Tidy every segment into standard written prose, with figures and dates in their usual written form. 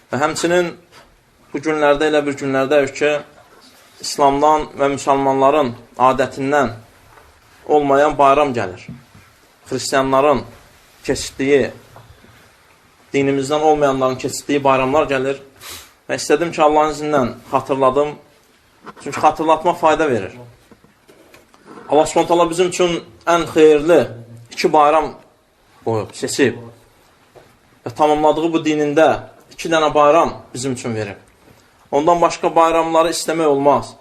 Və həmçinin bu günlərdə elə bir günlərdəyik ki, İslamdan və müsəlmanların adətindən olmayan bayram gəlir. Xristiyanların keçirdiyi, dinimizdən olmayanların keçirdiyi bayramlar gəlir. Və istədim ki, Allahın izindən xatırladım. Çünki xatırlatma fayda verir. Allah Subhanahu bizim üçün ən xeyirli 2 bayram qoyub, seçib. Və tamamladığı bu dinində 2 dənə bayram bizim üçün verib. Ondan başqa bayramları istəmək olmaz.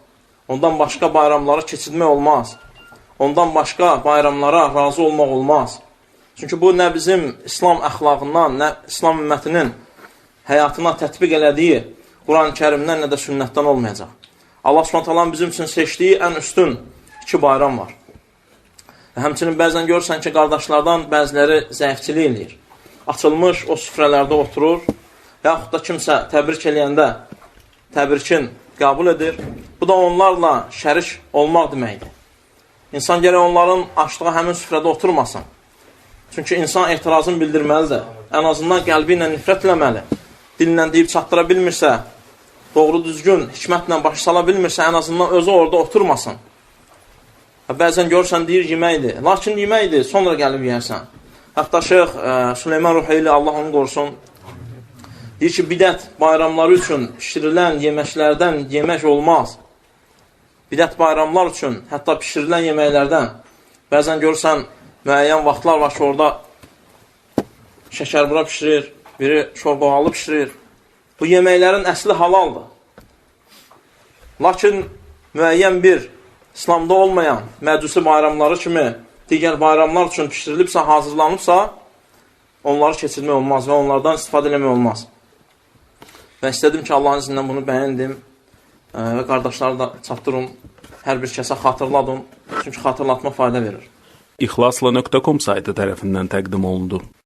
Ondan başqa bayramları keçirmək olmaz. Ondan başqa bayramlara razı olmaq olmaz. Çünki bu nə bizim İslam əxlaqından, nə İslam ümmətinin həyatına tətbiq elədiyi Quran-ı Kərimdən, nə də sünnətdən olmayacaq. Allah Subhanahu bizim üçün seçdiyi ən üstün 2 bayram var. Həmçinin bəzən görürsən ki, qardaşlardan bəziləri zəifçilik eləyir. Açılmış o süfrələrdə oturur, yaxud da kimsə təbrik eləyəndə təbrikin qəbul edir. Bu da onlarla şərik olmaq deməkdir. İnsan gərək onların açdığı həmin süfrədə oturmasın. Çünki insan etirazını bildirməlidir. Ən azından qəlbi ilə nifrət eləməli. Dillə deyib çatdıra bilmirsə, doğru düzgün, hikmətlə başa sala bilmirsə, ən azından özü orada oturmasın. Bəzən görürsən, deyir yeməkdir. Lakin yeməkdir, sonra gəlib yeyərsən. Hətta Şeyx Süleyman Ruheyli, Allah onu qorusun, deyir ki, bidət bayramları üçün pişirilən yeməklərdən yemək olmaz. Bidət bayramlar üçün, hətta pişirilən yeməklərdən, bəzən görürsən, müəyyən vaxtlar var ki, orada şəkərbura pişirir, biri şorboğalı pişirir. Bu yeməklərin əsli halaldır. Lakin müəyyən bir İslamda olmayan məcusi bayramları kimi digər bayramlar üçün pişirilibsə, hazırlanıbsa, onları keçirmək olmaz və onlardan istifadə eləmək olmaz. Və istədim ki, Allahın izindən bunu bəyəndim və qardaşları da çatdırım, hər bir kəsə xatırladım, çünki xatırlatma fayda verir. İxlasla.com saytı tərəfindən təqdim olundu.